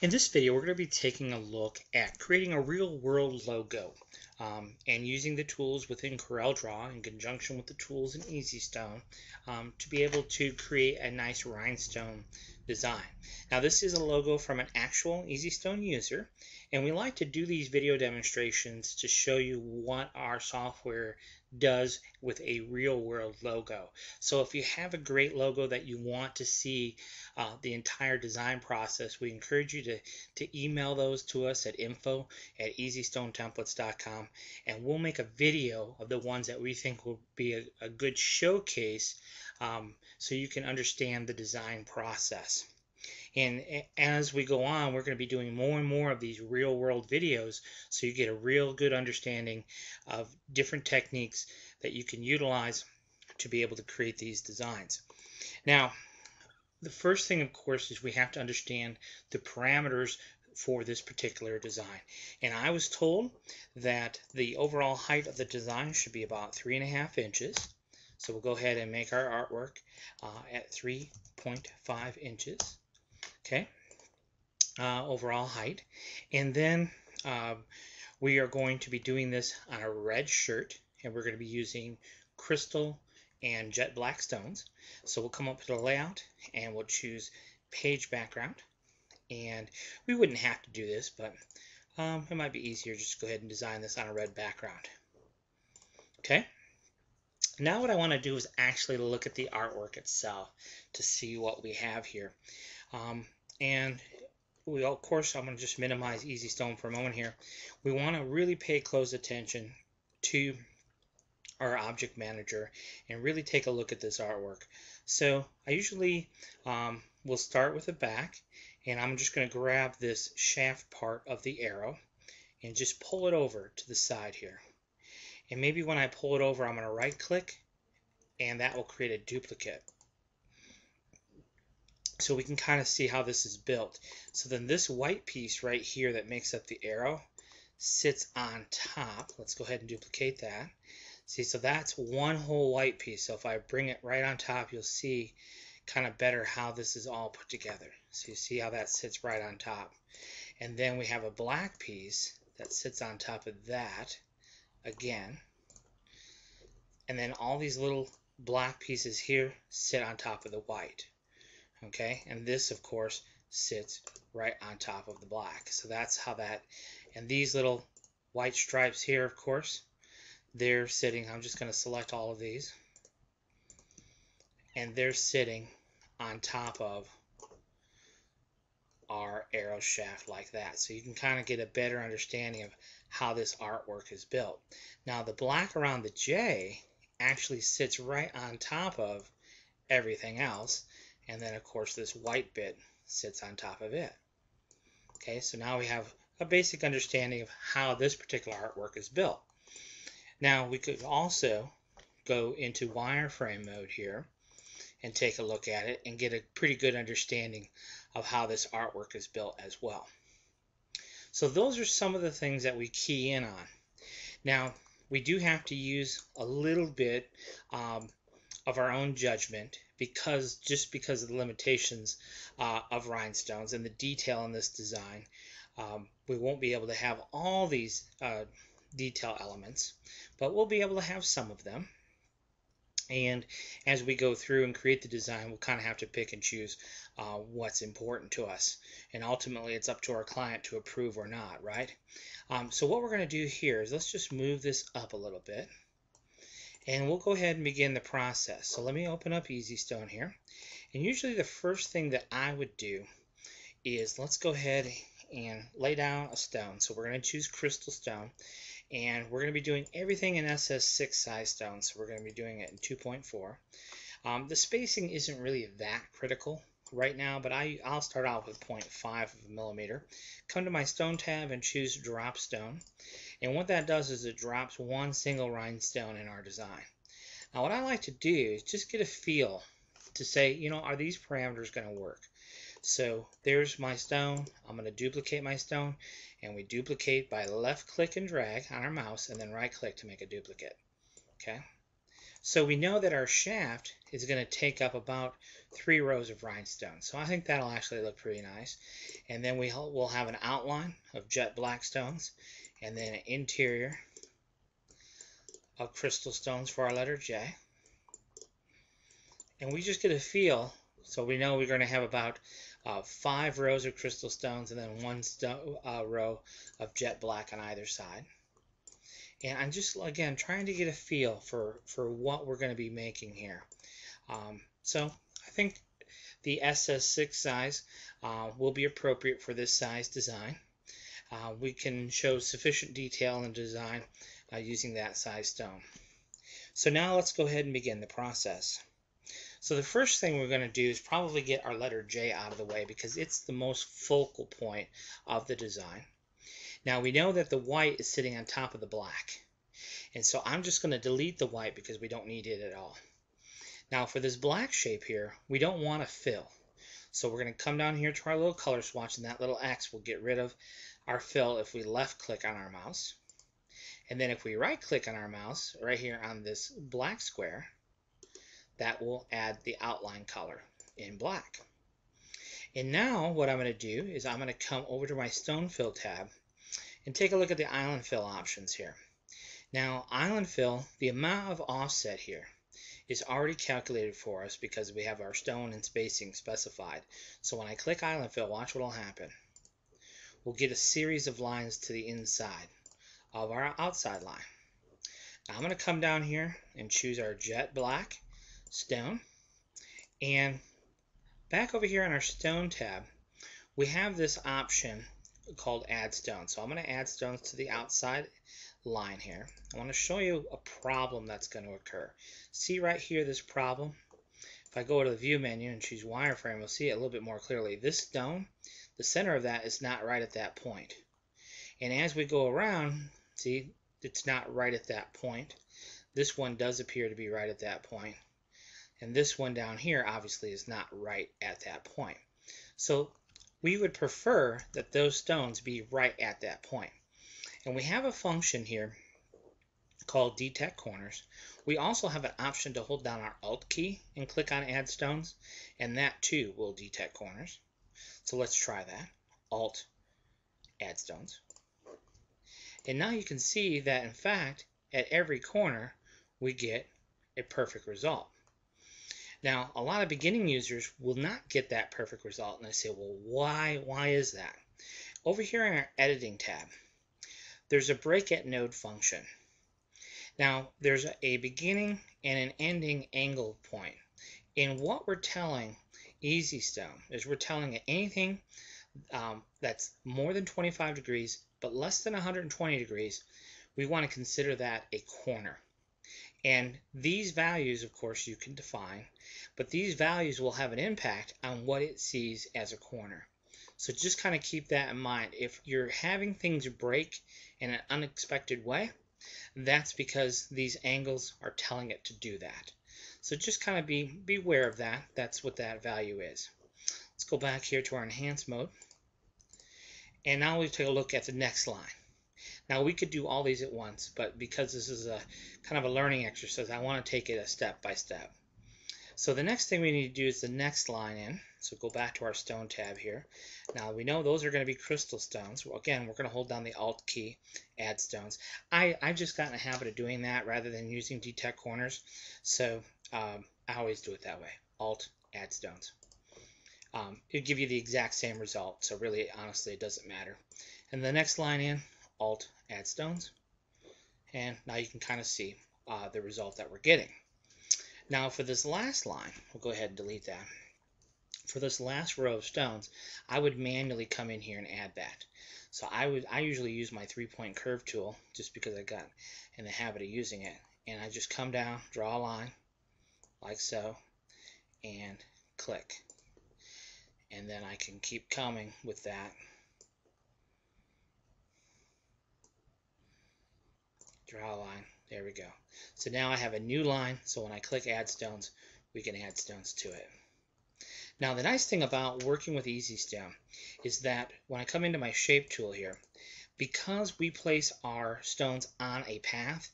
In this video, we're going to be taking a look at creating a real-world logo and using the tools within CorelDRAW in conjunction with the tools in EasyStone to be able to create a nice rhinestone design. Now, this is a logo from an actual EasyStone user, and we like to do these video demonstrations to show you what our software does with a real-world logo. So if you have a great logo that you want to see the entire design process, we encourage you to email those to us at info@easystonetemplates.com, and we'll make a video of the ones that we think will be a good showcase so you can understand the design process. And as we go on, we're going to be doing more and more of these real world videos so you get a real good understanding of different techniques that you can utilize to be able to create these designs. Now, the first thing, of course, is we have to understand the parameters for this particular design. And I was told that the overall height of the design should be about 3.5 inches. So we'll go ahead and make our artwork at 3.5 inches. Okay, overall height. And then we are going to be doing this on a red shirt, and we're going to be using crystal and jet black stones. So we'll come up to the layout and we'll choose page background. And we wouldn't have to do this, but it might be easier just to go ahead and design this on a red background. Okay. Now what I want to do is actually look at the artwork itself to see what we have here. And we, of course, I'm going to just minimize EasyStone for a moment here. We want to really pay close attention to our object manager and really take a look at this artwork. So I usually will start with the back, and I'm just going to grab this shaft part of the arrow and just pull it over to the side here. And maybe when I pull it over, I'm going to right click, and that will create a duplicate. So we can kind of see how this is built. So then this white piece right here that makes up the arrow sits on top. Let's go ahead and duplicate that. See, so that's one whole white piece. So if I bring it right on top, you'll see kind of better how this is all put together. So you see how that sits right on top. And then we have a black piece that sits on top of that again. And then all these little black pieces here sit on top of the white. Okay, and this, of course, sits right on top of the black. So that's how that, and these little white stripes here, of course, they're sitting, I'm just going to select all of these, and they're sitting on top of our arrow shaft like that. So you can kind of get a better understanding of how this artwork is built. Now the black around the J actually sits right on top of everything else, and then of course this white bit sits on top of it. Okay, so now we have a basic understanding of how this particular artwork is built. Now we could also go into wireframe mode here and take a look at it and get a pretty good understanding of how this artwork is built as well. So those are some of the things that we key in on. Now we do have to use a little bit of our own judgment because of the limitations of rhinestones and the detail in this design. We won't be able to have all these detail elements, but we'll be able to have some of them. And as we go through and create the design, we'll kind of have to pick and choose what's important to us. And ultimately, it's up to our client to approve or not, right? So what we're going to do here is let's just move this up a little bit. And we'll go ahead and begin the process. So let me open up EasyStone here. And usually the first thing that I would do is let's go ahead and lay down a stone. So we're going to choose crystal stone. And we're going to be doing everything in SS6 size stone. So we're going to be doing it in 2.4. The spacing isn't really that critical right now, but I'll start out with 0.5 of a millimeter. Come to my stone tab and choose drop stone. And what that does is it drops one single rhinestone in our design. Now what I like to do is just get a feel to say, you know, are these parameters going to work? So there's my stone. I'm going to duplicate my stone, and we duplicate by left click and drag on our mouse and then right click to make a duplicate. Okay. So we know that our shaft is going to take up about 3 rows of rhinestone. So I think that'll actually look pretty nice. And then we'll have an outline of jet black stones, and then an interior of crystal stones for our letter J. And we just get a feel, so we know we're going to have about 5 rows of crystal stones and then 1 row of jet black on either side. And I'm just, again, trying to get a feel for what we're going to be making here. So I think the SS6 size will be appropriate for this size design. We can show sufficient detail in design using that size stone. So now let's go ahead and begin the process. So the first thing we're going to do is probably get our letter J out of the way because it's the most focal point of the design. Now we know that the white is sitting on top of the black. And so I'm just going to delete the white because we don't need it at all. Now for this black shape here, we don't want to fill. So we're going to come down here to our little color swatch, and that little X will get rid of our fill if we left click on our mouse. And then if we right click on our mouse right here on this black square, that will add the outline color in black. And now what I'm going to do is I'm going to come over to my stone fill tab and take a look at the island fill options here. Now island fill, the amount of offset here is already calculated for us because we have our stone and spacing specified. So when I click island fill, watch what will happen. We'll get a series of lines to the inside of our outside line. Now I'm going to come down here and choose our jet black stone, and back over here on our stone tab we have this option called add stones. So I'm going to add stones to the outside line here. I want to show you a problem that's going to occur. See right here this problem? If I go to the view menu and choose wireframe, we'll see it a little bit more clearly. This stone, the center of that is not right at that point. And as we go around, see, it's not right at that point. This one does appear to be right at that point. And this one down here obviously is not right at that point. So we would prefer that those stones be right at that point. And we have a function here called Detach Corners. We also have an option to hold down our Alt key and click on Add Stones, and that too will detect corners. So let's try that. Alt, Add Stones. And now you can see that in fact at every corner we get a perfect result. Now a lot of beginning users will not get that perfect result, and they say, well, why is that? Over here in our editing tab there's a break at node function. Now there's a beginning and an ending angle point. And what we're telling Easy Stone is we're telling it anything that's more than 25 degrees but less than 120 degrees, we want to consider that a corner. And these values, of course, you can define, but these values will have an impact on what it sees as a corner. So just kind of keep that in mind. If you're having things break in an unexpected way, that's because these angles are telling it to do that. So just kind of be aware of that. That's what that value is. Let's go back here to our enhance mode. And now we take a look at the next line. Now we could do all these at once, but because this is a kind of a learning exercise, I want to take it a step by step. So the next thing we need to do is the next line in. So go back to our stone tab here. Now we know those are going to be crystal stones. Well, again, we're going to hold down the Alt key, add stones. I've just gotten a habit of doing that rather than using detect corners. So I always do it that way. Alt, add stones. It'll give you the exact same result. So really, honestly, it doesn't matter. And the next line in, Alt, add stones. And now you can kind of see the result that we're getting. Now for this last line, we'll go ahead and delete that. For this last row of stones, I would manually come in here and add that. So I usually use my 3-point curve tool just because I got in the habit of using it. And I just come down, draw a line, like so, and click. And then I can keep coming with that. Draw a line. There we go. So now I have a new line, so when I click add stones, we can add stones to it. Now the nice thing about working with Easy Stone is that when I come into my shape tool here, because we place our stones on a path,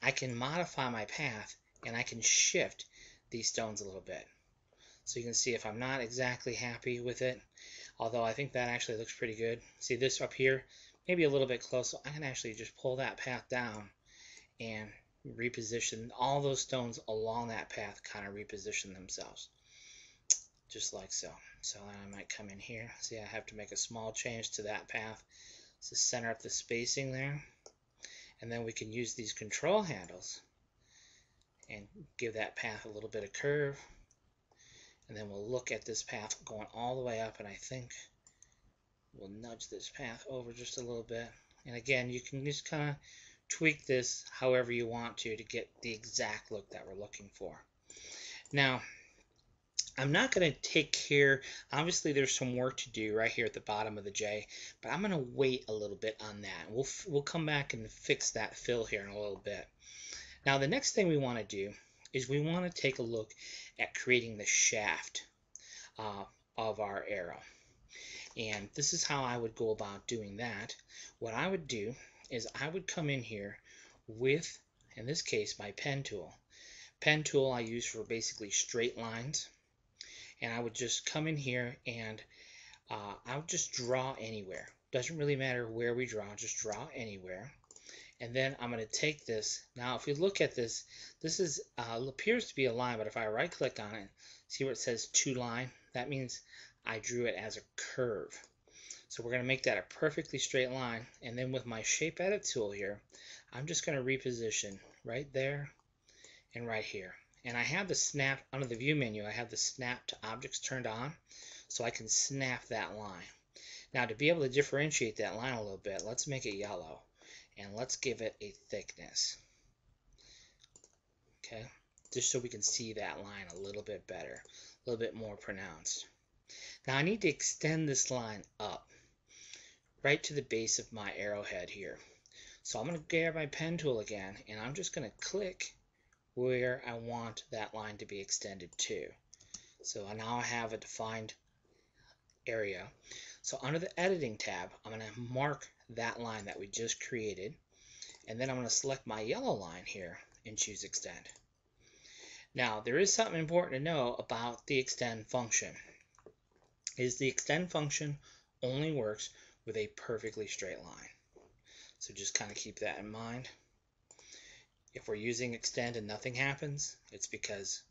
I can modify my path and I can shift these stones a little bit. So you can see if I'm not exactly happy with it, although I think that actually looks pretty good. See this up here, maybe a little bit close, so I can actually just pull that path down and reposition all those stones along that path, kind of reposition themselves, just like so. So I might come in here, see I have to make a small change to that path to center up the spacing there, and then we can use these control handles and give that path a little bit of curve, and then we'll look at this path going all the way up, and I think we'll nudge this path over just a little bit. And again, you can just kind of tweak this however you want to get the exact look that we're looking for. Now, I'm not going to take care, obviously there's some work to do right here at the bottom of the J, but I'm going to wait a little bit on that. We'll come back and fix that fill here in a little bit. Now the next thing we want to do is we want to take a look at creating the shaft of our arrow. And this is how I would go about doing that. What I would do is I would come in here with, in this case, my pen tool. Pen tool I use for basically straight lines. And I would just come in here and I would just draw anywhere. Doesn't really matter where we draw, just draw anywhere. And then I'm going to take this. Now if you look at this, this is appears to be a line, but if I right click on it, see where it says to line? That means I drew it as a curve. So we're going to make that a perfectly straight line, and then with my shape edit tool here, I'm just going to reposition right there and right here. And I have the snap under the view menu, I have the snap to objects turned on, so I can snap that line. Now to be able to differentiate that line a little bit, let's make it yellow. And let's give it a thickness. Okay, just so we can see that line a little bit better, a little bit more pronounced. Now I need to extend this line up right to the base of my arrowhead here. So I'm going to grab my pen tool again, and I'm just going to click where I want that line to be extended to. So now I have a defined area. So under the editing tab, I'm going to mark that line that we just created, and then I'm going to select my yellow line here and choose extend. Now there is something important to know about the extend function. Is the extend function only works with a perfectly straight line. So just kind of keep that in mind. If we're using extend and nothing happens, it's because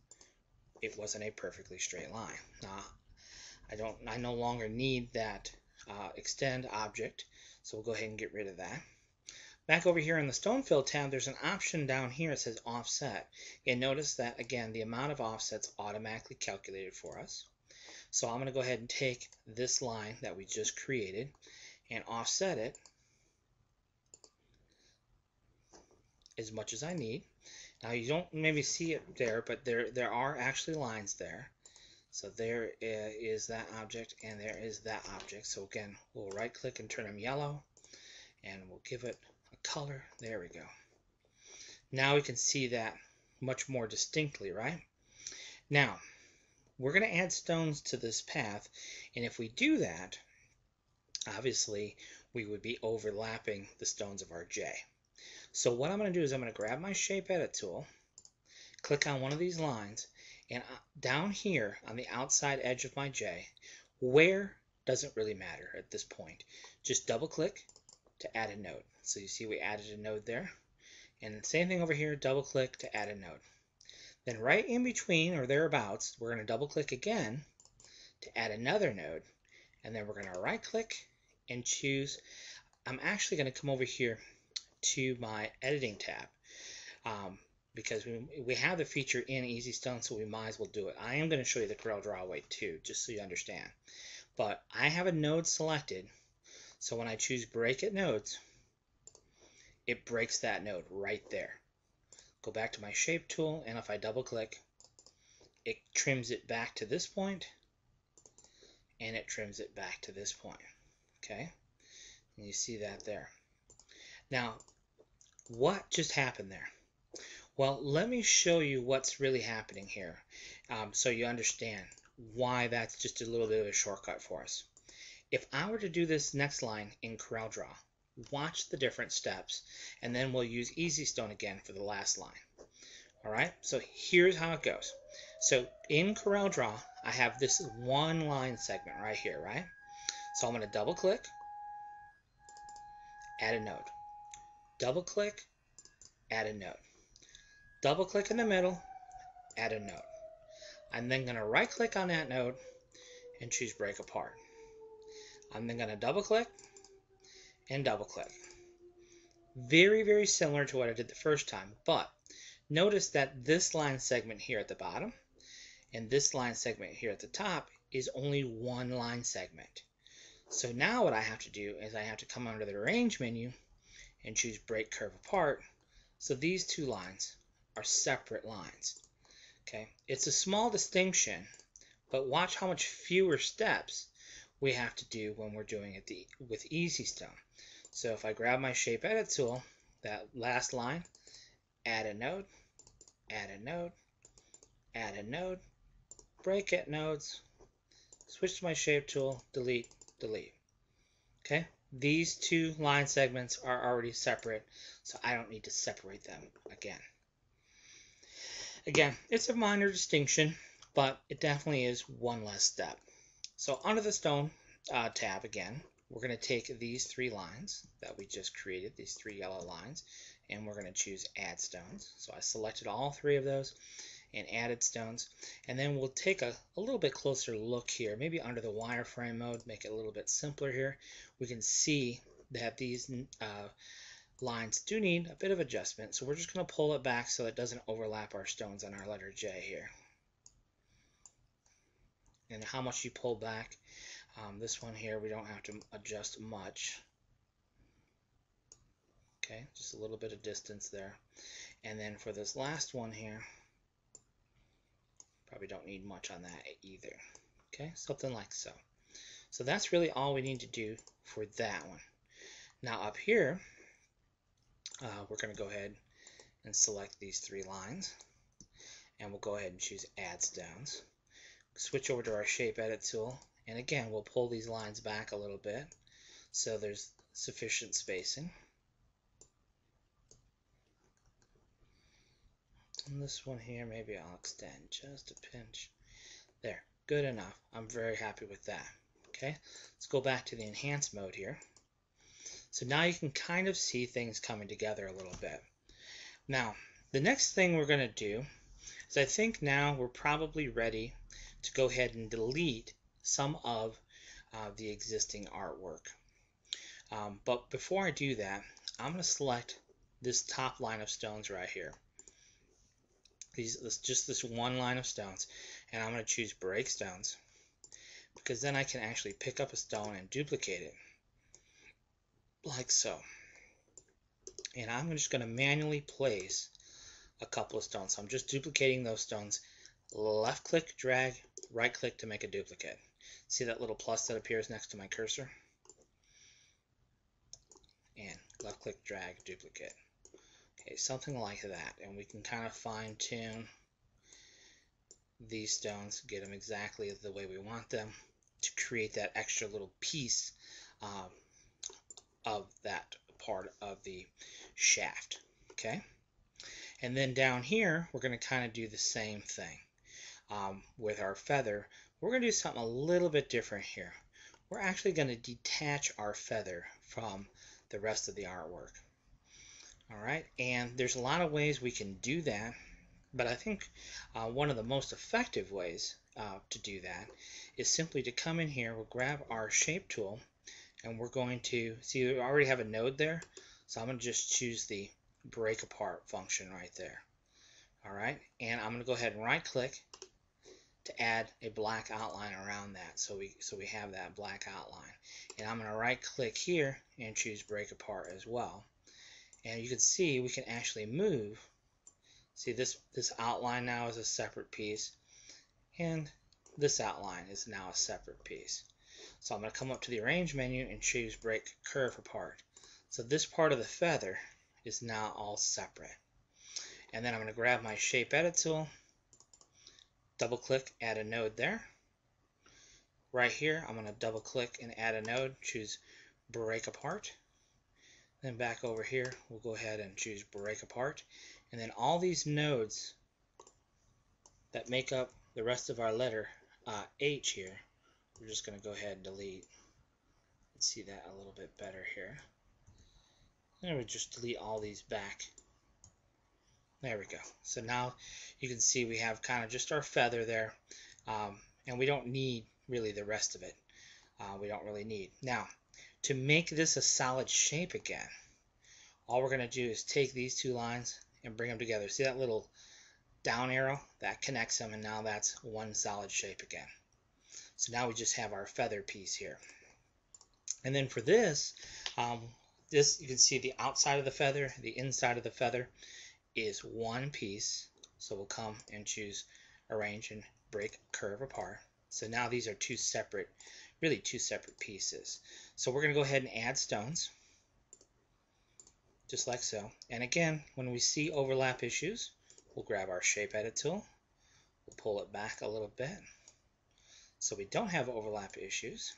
it wasn't a perfectly straight line. Now I no longer need that extend object, so we'll go ahead and get rid of that. Back over here in the stone fill tab, there's an option down here that says offset. And notice that again the amount of offset's automatically calculated for us. So I'm going to go ahead and take this line that we just created and offset it as much as I need. Now you don't maybe see it there, but there are actually lines there. So there is that object and there is that object. So again, we'll right click and turn them yellow, and we'll give it a color. There we go. Now we can see that much more distinctly, right? Now we're going to add stones to this path, and if we do that, obviously we would be overlapping the stones of our J. So what I'm going to do is I'm going to grab my shape edit tool, click on one of these lines, and down here on the outside edge of my J, where doesn't really matter at this point. Just double click to add a node. So you see we added a node there. And same thing over here, double click to add a node. Then right in between or thereabouts, we're going to double click again to add another node. And then we're going to right click and choose. I'm actually going to come over here to my editing tab because we have the feature in Easy Stone, so we might as well do it. I am going to show you the CorelDRAW way too, just so you understand. But I have a node selected, so when I choose break at nodes, it breaks that node right there. Go back to my shape tool, and if I double click, it trims it back to this point, and it trims it back to this point. Okay, and you see that there. Now, what just happened there? Well, let me show you what's really happening here so you understand why that's just a little bit of a shortcut for us. If I were to do this next line in CorelDRAW, watch the different steps, and then we'll use Easy Stone again for the last line. All right, so here's how it goes. So in CorelDRAW, I have this one line segment right here, right? So I'm going to double click, add a node. Double click, add a node. Double click in the middle, add a node. I'm then going to right click on that node and choose break apart. I'm then going to double click and double click. Very, very similar to what I did the first time, but notice that this line segment here at the bottom and this line segment here at the top is only one line segment. So now what I have to do is I have to come under the Arrange menu and choose Break Curve Apart. So these two lines are separate lines. Okay, it's a small distinction, but watch how much fewer steps we have to do when we're doing it with Easy Stone. So if I grab my Shape Edit tool, that last line, add a node, add a node, add a node, break at nodes, switch to my Shape tool, delete, delete. Okay, these two line segments are already separate, so I don't need to separate them again. Again, it's a minor distinction, but it definitely is one less step. So under the Stone tab again, we're going to take these three lines that we just created, these three yellow lines, and we're going to choose Add Stones. So I selected all three of those and added stones. And then we'll take a little bit closer look here, maybe under the wireframe mode, make it a little bit simpler here. We can see that these lines do need a bit of adjustment. So we're just going to pull it back so it doesn't overlap our stones on our letter J here. And how much you pull back, this one here, we don't have to adjust much. Okay, just a little bit of distance there. And then for this last one here, probably don't need much on that either. Okay, something like so. So that's really all we need to do for that one. Now up here, we're going to go ahead and select these three lines. And we'll go ahead and choose Add Stones. Switch over to our Shape Edit tool. And again, we'll pull these lines back a little bit so there's sufficient spacing. And this one here, maybe I'll extend just a pinch. There, good enough. I'm very happy with that. Okay, let's go back to the Enhance mode here. So now you can kind of see things coming together a little bit. Now, the next thing we're going to do is I think now we're probably ready to go ahead and delete some of the existing artwork. But before I do that, I'm going to select this top line of stones right here. Just this one line of stones, and I'm going to choose Break Stones, because then I can actually pick up a stone and duplicate it like so. And I'm just going to manually place a couple of stones. So I'm just duplicating those stones. Left click, drag, right click to make a duplicate. See that little plus that appears next to my cursor? And left click, drag, duplicate. Okay, something like that. And we can kind of fine tune these stones, get them exactly the way we want them to create that extra little piece of that part of the shaft. Okay, and then down here we're going to kind of do the same thing with our feather. We're going to do something a little bit different here. We're actually going to detach our feather from the rest of the artwork. Alright, and there's a lot of ways we can do that, but I think one of the most effective ways to do that is simply to come in here, we'll grab our Shape tool, and we're going to, see we already have a node there, so I'm going to just choose the Break Apart function right there. Alright, and I'm going to go ahead and right click to add a black outline around that, so we have that black outline. And I'm going to right click here and choose Break Apart as well. And you can see we can actually move. See, this outline now is a separate piece, and this outline is now a separate piece. So I'm going to come up to the Arrange menu and choose Break Curve Apart. So this part of the feather is now all separate. And then I'm going to grab my Shape Edit tool, double click, add a node there. Right here, I'm going to double click and add a node, choose Break Apart. Then back over here, we'll go ahead and choose Break Apart. And then all these nodes that make up the rest of our letter H here, we're just going to go ahead and delete. Let's see that a little bit better here. And we just delete all these back. There we go. So now you can see we have kind of just our feather there, and we don't need really the rest of it. We don't really need. Now, to make this a solid shape again, all we're going to do is take these two lines and bring them together. See that little down arrow? That connects them, and now that's one solid shape again. So now we just have our feather piece here. And then for this, you can see the outside of the feather, the inside of the feather is one piece. So we'll come and choose arrange and break curve apart. So now these are really two separate pieces. So we're going to go ahead and add stones, just like so. And again, when we see overlap issues, we'll grab our shape edit tool, we'll pull it back a little bit so we don't have overlap issues.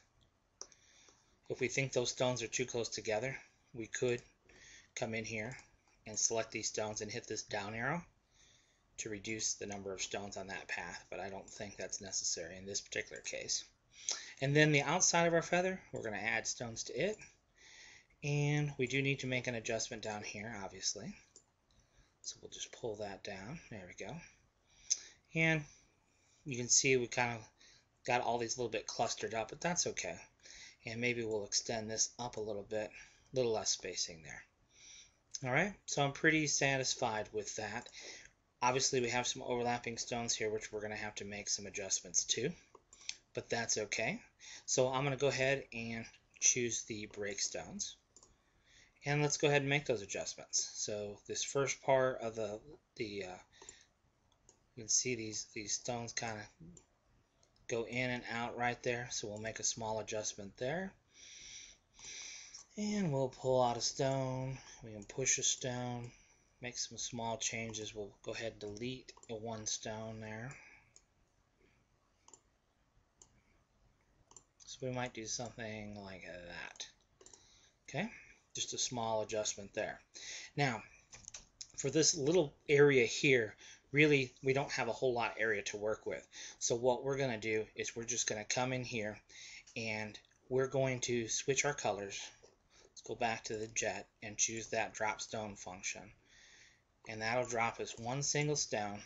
If we think those stones are too close together, we could come in here and select these stones and hit this down arrow to reduce the number of stones on that path, but I don't think that's necessary in this particular case. And then the outside of our feather, we're going to add stones to it, and we do need to make an adjustment down here, obviously. So we'll just pull that down. There we go. And you can see we kind of got all these a little bit clustered up, but that's okay. And maybe we'll extend this up a little bit, a little less spacing there. Alright, so I'm pretty satisfied with that. Obviously we have some overlapping stones here which we're going to have to make some adjustments to, but that's okay. So I'm going to go ahead and choose the break stones, and let's go ahead and make those adjustments. So this first part of you can see these stones kind of go in and out right there, so we'll make a small adjustment there. And we'll pull out a stone, we can push a stone, make some small changes. We'll go ahead and delete one stone there. So we might do something like that. Okay, just a small adjustment there. Now, for this little area here, really we don't have a whole lot of area to work with. So what we're going to do is we're just going to come in here and we're going to switch our colors. Go back to the jet and choose that drop stone function, and that'll drop us one single stone.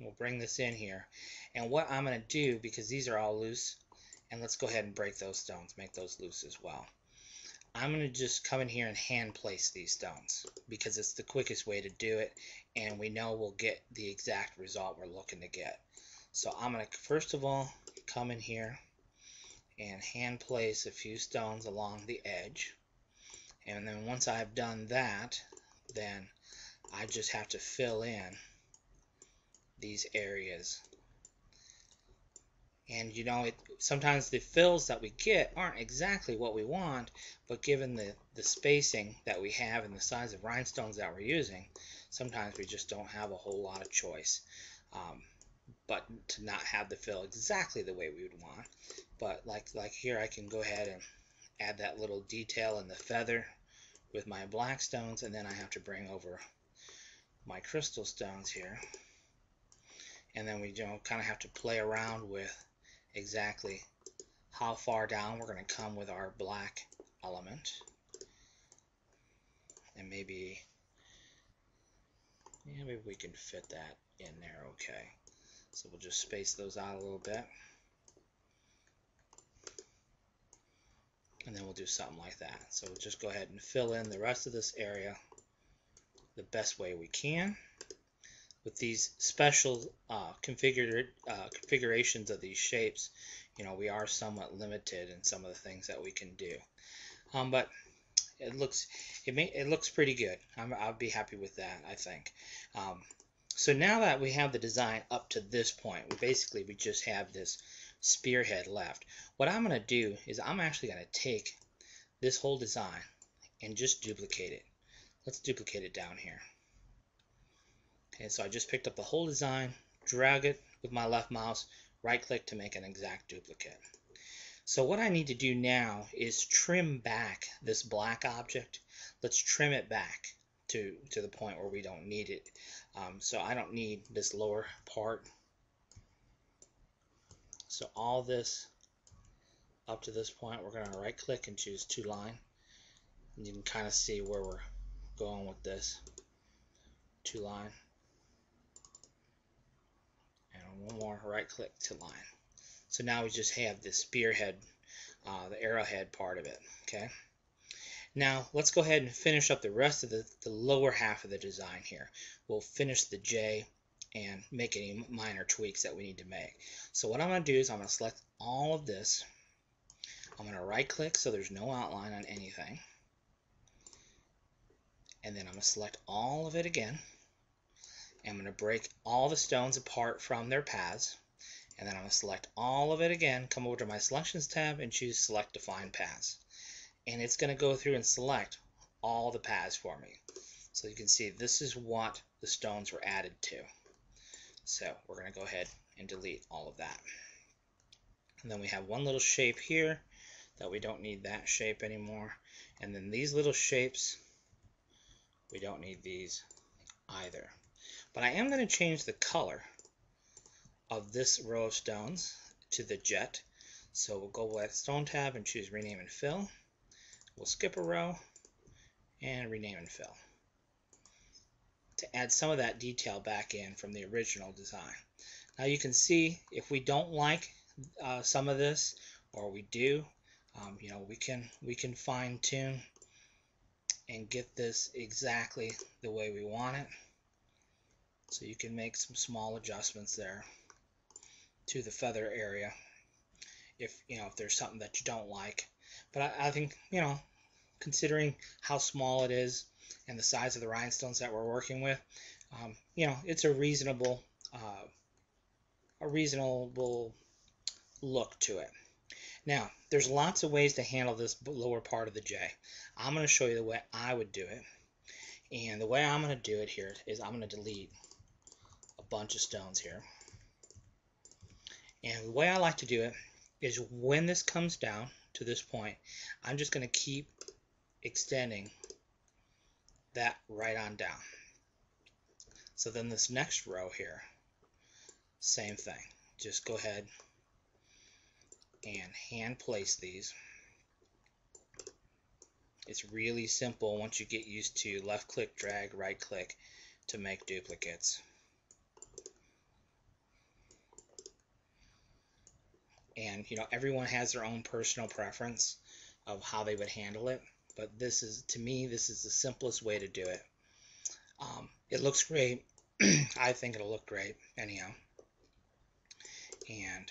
We'll bring this in here, and what I'm going to do, because these are all loose, and let's go ahead and break those stones, make those loose as well. I'm going to just come in here and hand place these stones because it's the quickest way to do it, and we know we'll get the exact result we're looking to get. So I'm going to first of all come in here and hand place a few stones along the edge. And then once I've done that, then I just have to fill in these areas. And you know, sometimes the fills that we get aren't exactly what we want, but given the spacing that we have and the size of rhinestones that we're using, sometimes we just don't have a whole lot of choice. But to not have the fill exactly the way we would want. But like here, I can go ahead and add that little detail in the feather with my black stones, and then I have to bring over my crystal stones here, and then we kind of have to play around with exactly how far down we're going to come with our black element, and maybe we can fit that in there. Okay, so we'll just space those out a little bit. And then we'll do something like that. So we'll just go ahead and fill in the rest of this area the best way we can. With these special configurations of these shapes, you know, we are somewhat limited in some of the things that we can do. But it looks pretty good. I'll be happy with that, I think. So now that we have the design up to this point, we just have this spearhead left. What I'm going to do is I'm actually going to take this whole design and just duplicate it. Let's duplicate it down here. Okay, so I just picked up the whole design, drag it with my left mouse, right click to make an exact duplicate. So what I need to do now is trim back this black object. Let's trim it back to the point where we don't need it. So I don't need this lower part So all this up to this point, we're going to right click and choose 2 line. And you can kind of see where we're going with this. 2 line. And one more, right click, 2 line. So now we just have the spearhead, the arrowhead part of it. Okay. Now let's go ahead and finish up the rest of the lower half of the design here. We'll finish the J and make any minor tweaks that we need to make. So what I'm going to do is I'm going to select all of this. I'm going to right click so there's no outline on anything. And then I'm going to select all of it again. And I'm going to break all the stones apart from their paths. And then I'm going to select all of it again, come over to my Selections tab and choose Select Define Paths. And it's going to go through and select all the paths for me. So you can see this is what the stones were added to. So we're going to go ahead and delete all of that. And then we have one little shape here that we don't need that shape anymore. And then these little shapes, we don't need these either. But I am going to change the color of this row of stones to the jet. So we'll go with Stone tab and choose Rename and Fill. We'll skip a row and rename and fill to add some of that detail back in from the original design. Now you can see if we don't like some of this, or we do, you know, we can fine tune and get this exactly the way we want it. So you can make some small adjustments there to the feather area if there's something that you don't like. But I think, considering how small it is and the size of the rhinestones that we're working with, it's a reasonable look to it. Now, there's lots of ways to handle this lower part of the J. I'm going to show you the way I would do it. And the way I'm going to do it here is I'm going to delete a bunch of stones here. And the way I like to do it is when this comes down to this point, I'm just going to keep extending that right on down. So then this next row here, same thing. Just go ahead and hand place these. It's really simple once you get used to left click, drag, right click to make duplicates. And everyone has their own personal preference of how they would handle it, but this is, to me, this is the simplest way to do it. It looks great. I think it'll look great anyhow. And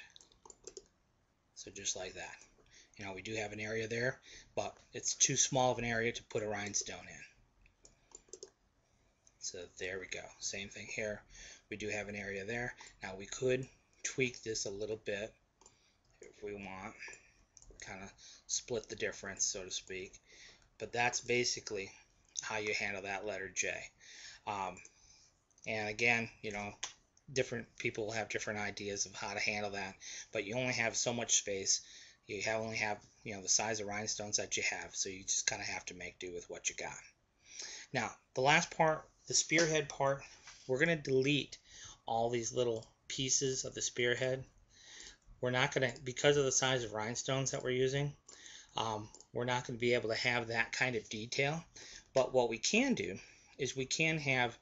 so just like that. We do have an area there, but it's too small of an area to put a rhinestone in. So there we go. Same thing here. We do have an area there. Now we could tweak this a little bit if we want. Kind of split the difference, so to speak. But that's basically how you handle that letter J. And again, different people have different ideas of how to handle that, but you only have so much space. You only have the size of rhinestones that you have, so you just kind of have to make do with what you got. Now the last part, the spearhead part, we're going to delete all these little pieces of the spearhead. We're not going to, because of the size of rhinestones that we're using, we're not going to be able to have that kind of detail. But what we can do is we can have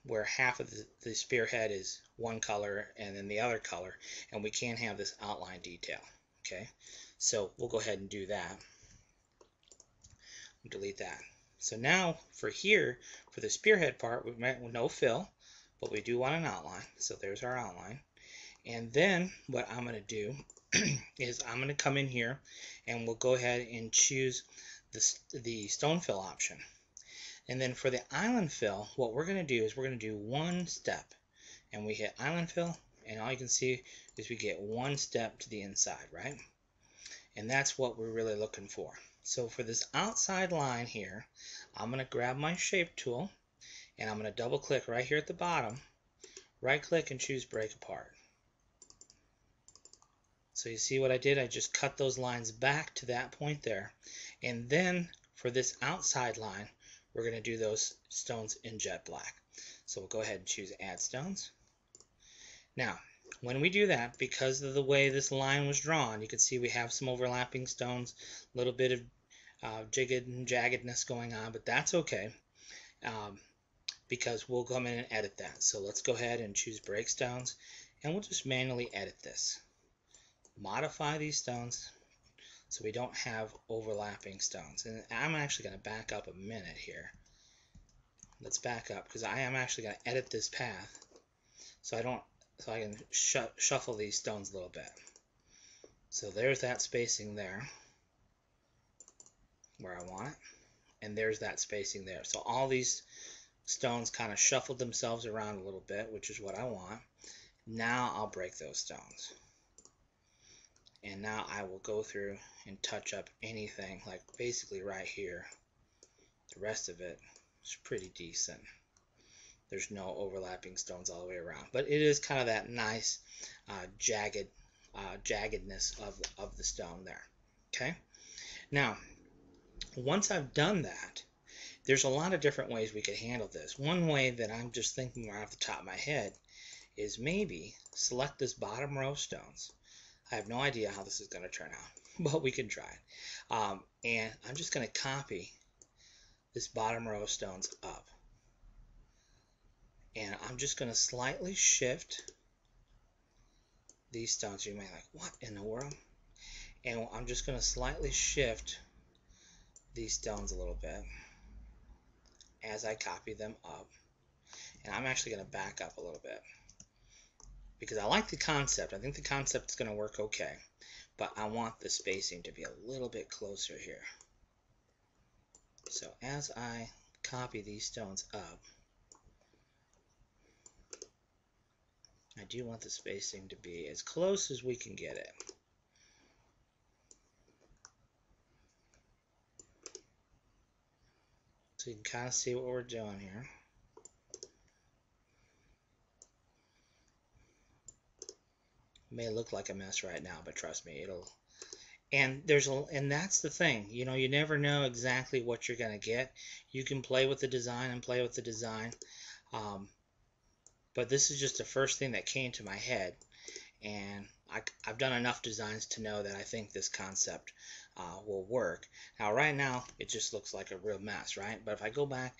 where half of the spearhead is one color and then the other color, and we can have this outline detail. Okay, so we'll go ahead and do that. Delete that. So now for here, for the spearhead part, we might no fill, but we do want an outline. So there's our outline. And then what I'm going to do is I'm going to come in here and we'll go ahead and choose the stone fill option. And then for the island fill, what we're going to do is we're going to do one step. And we hit island fill, and all you can see is we get one step to the inside, right? And that's what we're really looking for. So for this outside line here, I'm going to grab my shape tool, and I'm going to double click right here at the bottom, right click and choose break apart. So you see what I did? I just cut those lines back to that point there. And then for this outside line, we're going to do those stones in jet black. So we'll go ahead and choose add stones. Now, When we do that, because of the way this line was drawn, you can see we have some overlapping stones, a little bit of jigged and jaggedness going on, but that's okay because we'll come in and edit that. So let's go ahead and choose break stones, and we'll just manually edit this. Modify these stones so we don't have overlapping stones. And I'm actually going to back up a minute here. Let's back up because I am actually going to edit this path so I can shuffle these stones a little bit. So there's that spacing there where I want it, and there's that spacing there. So all these stones kind of shuffled themselves around a little bit, which is what I want. Now I'll break those stones. And now I will go through and touch up anything, like basically right here. The rest of it is pretty decent. There's no overlapping stones all the way around, but it is kind of that nice jaggedness of the stone there. Okay. Now, once I've done that, there's a lot of different ways we could handle this. One way that I'm just thinking right off the top of my head is maybe select this bottom row of stones. I have no idea how this is going to turn out, but we can try it. And I'm just going to copy this bottom row of stones up. And I'm just going to slightly shift these stones. You may be like, what in the world? And I'm just going to slightly shift these stones a little bit as I copy them up. And I'm actually going to back up a little bit because I like the concept. I think the concept is going to work okay, but I want the spacing to be a little bit closer here. So as I copy these stones up, I do want the spacing to be as close as we can get it. So you can kind of see what we're doing here. It may look like a mess right now, but trust me, it'll. And that's the thing. You know, you never know exactly what you're going to get. You can play with the design and play with the design. But this is just the first thing that came to my head, and I've done enough designs to know that I think this concept will work. Now right now it just looks like a real mess, right? But if I go back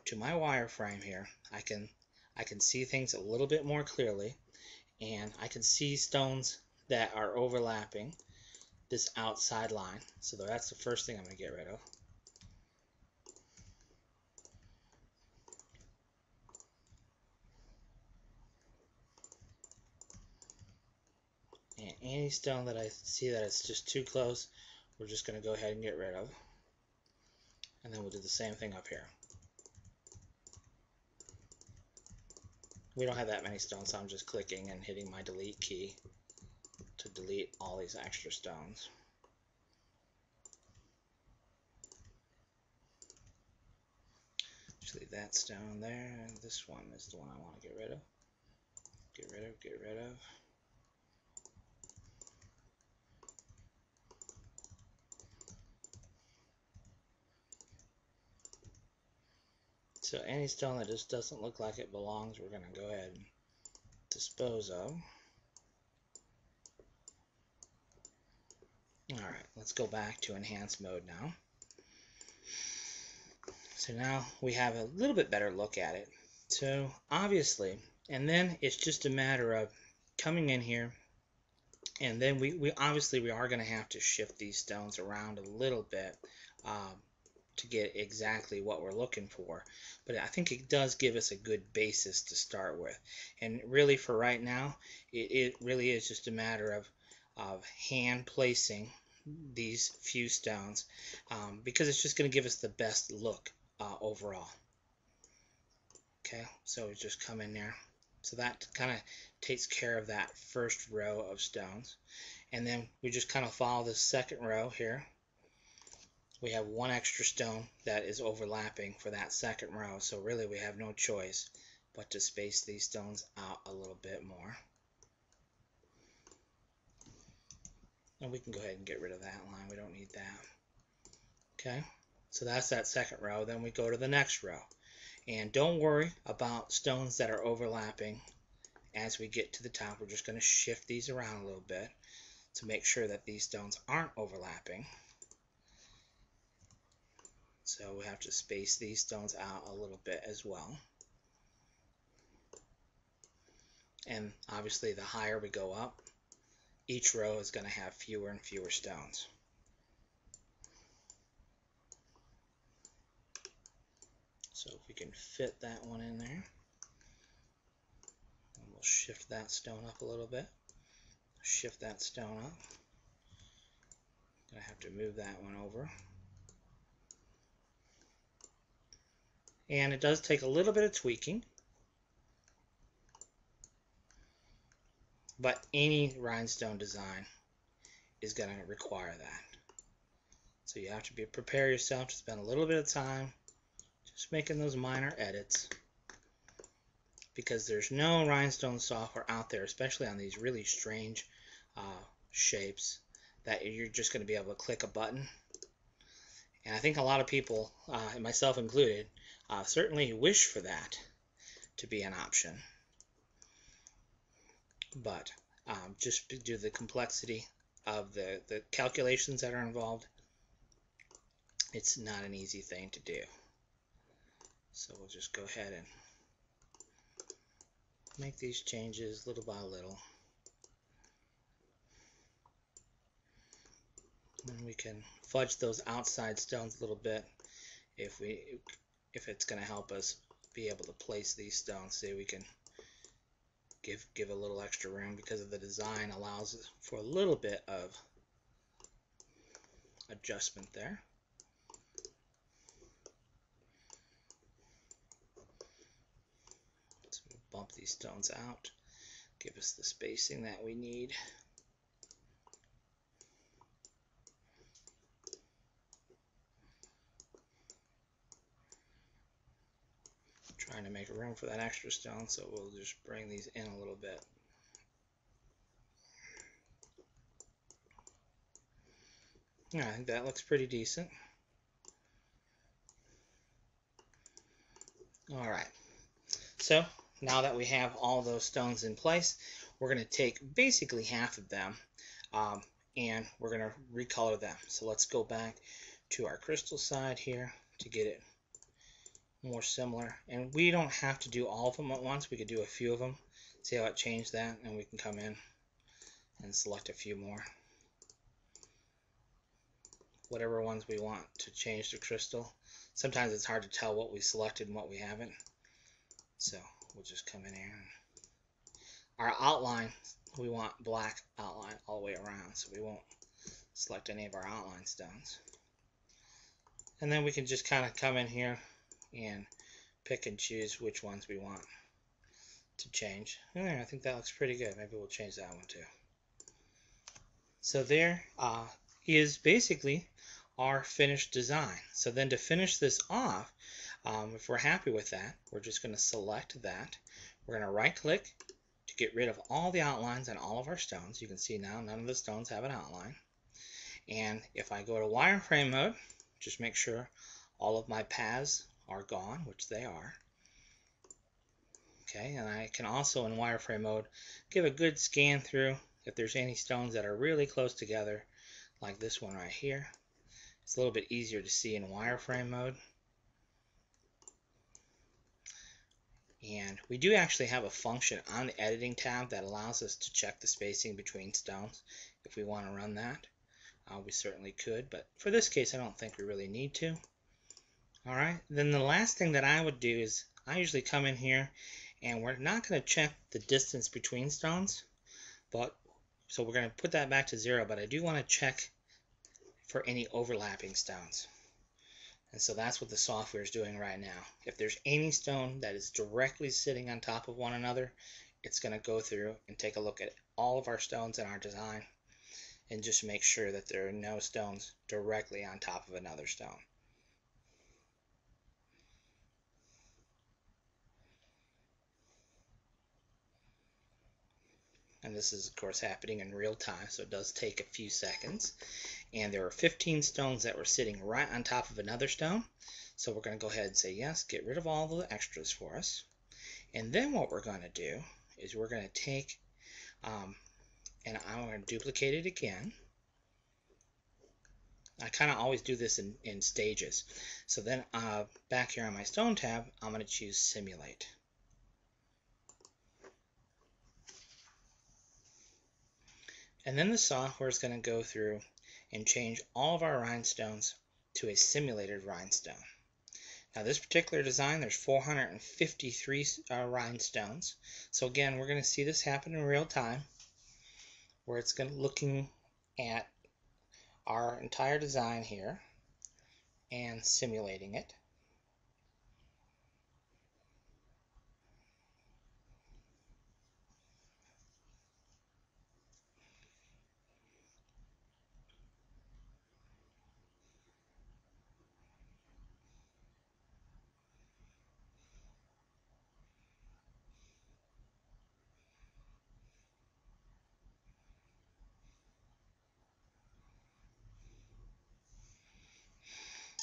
to my wireframe here, I can see things a little bit more clearly, and I can see stones that are overlapping this outside line. So that's the first thing I'm going to get rid of. And any stone that I see that it's just too close, we're just going to go ahead and get rid of. And then we'll do the same thing up here. We don't have that many stones, so I'm just clicking and hitting my delete key to delete all these extra stones. Just leave that stone there, and this one is the one I want to get rid of. Get rid of, get rid of. So any stone that just doesn't look like it belongs, we're going to go ahead and dispose of. Alright, let's go back to enhance mode now. So now we have a little bit better look at it. So obviously, and then it's just a matter of coming in here, and then we obviously are going to have to shift these stones around a little bit to get exactly what we're looking for. But I think it does give us a good basis to start with. And really for right now, it really is just a matter of hand placing these few stones because it's just going to give us the best look overall. Okay, so we just come in there. So that kind of takes care of that first row of stones. And then we just kind of follow this second row here. We have one extra stone that is overlapping for that second row. So really we have no choice but to space these stones out a little bit more. And we can go ahead and get rid of that line. We don't need that. Okay, so that's that second row. Then we go to the next row. And don't worry about stones that are overlapping as we get to the top, we're just going to shift these around a little bit to make sure that these stones aren't overlapping. So we have to space these stones out a little bit as well. And obviously the higher we go up, each row is going to have fewer and fewer stones. So if we can fit that one in there, and we'll shift that stone up a little bit. Shift that stone up. Gonna have to move that one over. And it does take a little bit of tweaking, but any rhinestone design is going to require that. So you have to prepare yourself to spend a little bit of time just making those minor edits, because there's no rhinestone software out there, especially on these really strange shapes, that you're just going to be able to click a button. And I think a lot of people, and myself included, certainly wish for that to be an option. But just due to the complexity of the calculations that are involved, it's not an easy thing to do. So we'll just go ahead and make these changes little by little. And we can fudge those outside stones a little bit if it's going to help us be able to place these stones. See, we can give a little extra room because of the design allows for a little bit of adjustment there. So we'll bump these stones out, give us the spacing that we need. Trying to make room for that extra stone, so we'll just bring these in a little bit. Yeah, I think that looks pretty decent. Alright, so now that we have all those stones in place, we're going to take basically half of them and we're going to recolor them. So let's go back to our crystal side here to get it more similar. And we don't have to do all of them at once. We could do a few of them. See how it changed that? And we can come in and select a few more. Whatever ones we want to change the crystal. Sometimes it's hard to tell what we selected and what we haven't. So we'll just come in here. Our outline, we want black outline all the way around, so we won't select any of our outline stones. And then we can just kind of come in here and pick and choose which ones we want to change. And there, I think that looks pretty good. Maybe we'll change that one too. So there is basically our finished design. So then to finish this off, if we're happy with that, we're just going to select that. We're going to right click to get rid of all the outlines on all of our stones. You can see now none of the stones have an outline. And if I go to wireframe mode, just make sure all of my paths are gone, which they are. Okay, and I can also in wireframe mode give a good scan through if there's any stones that are really close together, like this one right here. It's a little bit easier to see in wireframe mode. And we do actually have a function on the editing tab that allows us to check the spacing between stones. If we want to run that, we certainly could, but for this case I don't think we really need to. Alright, then the last thing that I would do is I usually come in here and we're not going to check the distance between stones, but so we're going to put that back to 0, but I do want to check for any overlapping stones. And so that's what the software is doing right now. If there's any stone that is directly sitting on top of one another, it's going to go through and take a look at all of our stones in our design and just make sure that there are no stones directly on top of another stone. And this is of course happening in real time, so it does take a few seconds. And there were 15 stones that were sitting right on top of another stone. So we're going to go ahead and say yes, get rid of all the extras for us. And then what we're going to do is we're going to take, and I'm going to duplicate it again. I kind of always do this in stages. So then back here on my stone tab, I'm going to choose Simulate. And then the software is going to go through and change all of our rhinestones to a simulated rhinestone. Now this particular design, there's 453 rhinestones. So again, we're going to see this happen in real time, where it's going to looking at our entire design here and simulating it.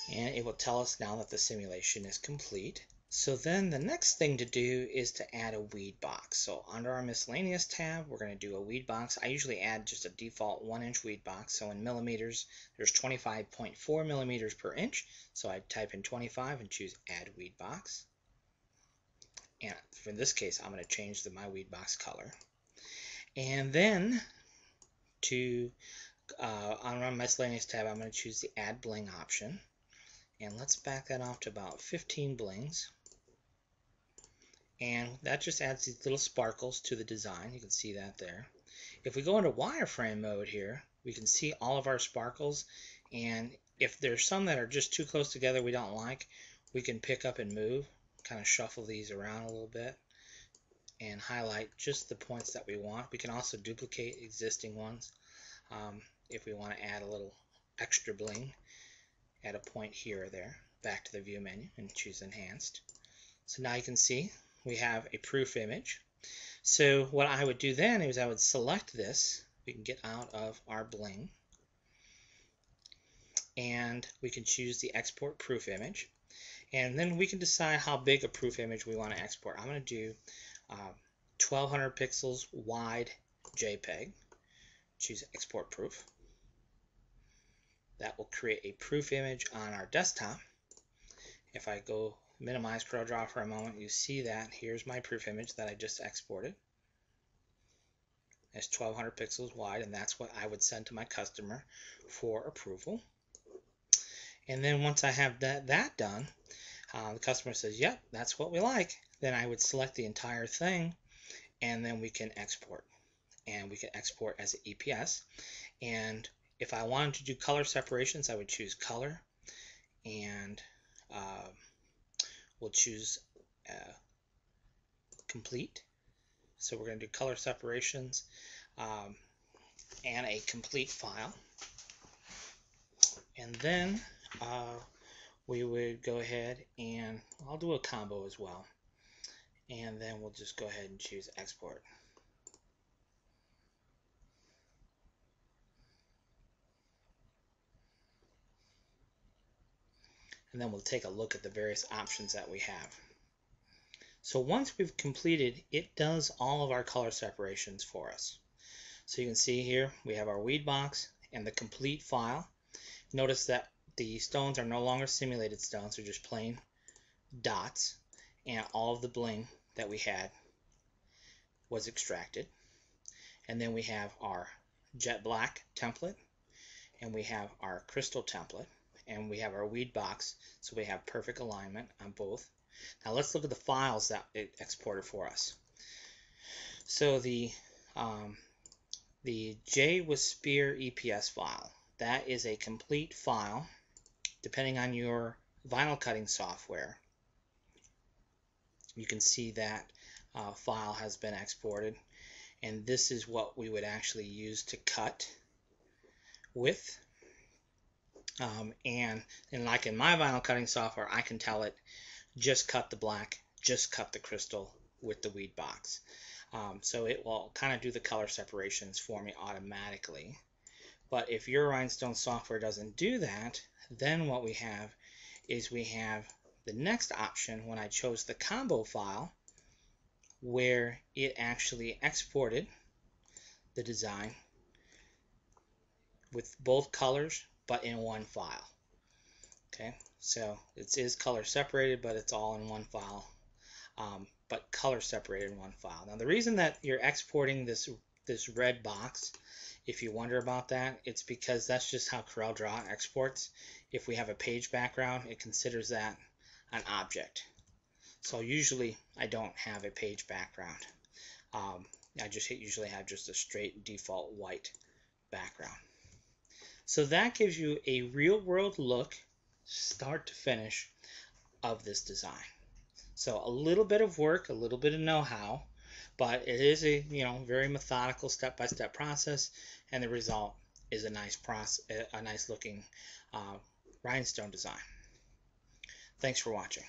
And it will tell us now that the simulation is complete. So then the next thing to do is to add a weed box. So under our miscellaneous tab, we're going to do a weed box. I usually add just a default 1-inch weed box. So in millimeters, there's 25.4 millimeters per inch. So I type in 25 and choose add weed box. And for this case, I'm going to change my weed box color. And then on our miscellaneous tab, I'm going to choose the add bling option. And let's back that off to about 15 blings. And that just adds these little sparkles to the design. You can see that there. If we go into wireframe mode here, we can see all of our sparkles. And if there's some that are just too close together we don't like, we can pick up and move, kind of shuffle these around a little bit and highlight just the points that we want. We can also duplicate existing ones if we want to add a little extra bling. At a point here or there, back to the view menu and choose enhanced. So now you can see we have a proof image. So what I would do then is I would select this. We can get out of our bling and we can choose the export proof image, and then we can decide how big a proof image we want to export. I'm going to do 1200 pixels wide JPEG. Choose export proof. That will create a proof image on our desktop. If I go minimize CorelDRAW for a moment, you see that here's my proof image that I just exported. It's 1200 pixels wide, and that's what I would send to my customer for approval. And then once I have that done, the customer says, yep, that's what we like. Then I would select the entire thing, and then we can export. And we can export as an EPS. And if I wanted to do color separations, I would choose color, and we'll choose complete. So we're going to do color separations and a complete file. And then we would go ahead and I'll do a combo as well. And then we'll just go ahead and choose export. And then we'll take a look at the various options that we have. So once we've completed, it does all of our color separations for us. So you can see here we have our weed box and the complete file. Notice that the stones are no longer simulated stones, they're just plain dots, and all of the bling that we had was extracted. And then we have our jet black template, and we have our crystal template, and we have our weed box, so we have perfect alignment on both. Now let's look at the files that it exported for us. So the J with Spear EPS file, that is a complete file depending on your vinyl cutting software. You can see that file has been exported, and this is what we would actually use to cut with. And like in my vinyl cutting software, I can tell it just cut the black, just cut the crystal with the weed box. So it will kind of do the color separations for me automatically. But if your Rhinestone software doesn't do that, then what we have is we have the next option. When I chose the combo file, where it actually exported the design with both colors but in one file. Okay, so it is color separated, but it's all in one file, but color separated in one file. Now the reason that you're exporting this red box, if you wonder about that, it's because that's just how CorelDRAW exports. If we have a page background, it considers that an object. So usually I don't have a page background. I just usually have just a straight default white background. So that gives you a real-world look, start to finish, of this design. So a little bit of work, a little bit of know-how, but it is a very methodical step-by-step process, and the result is a nice looking rhinestone design. Thanks for watching.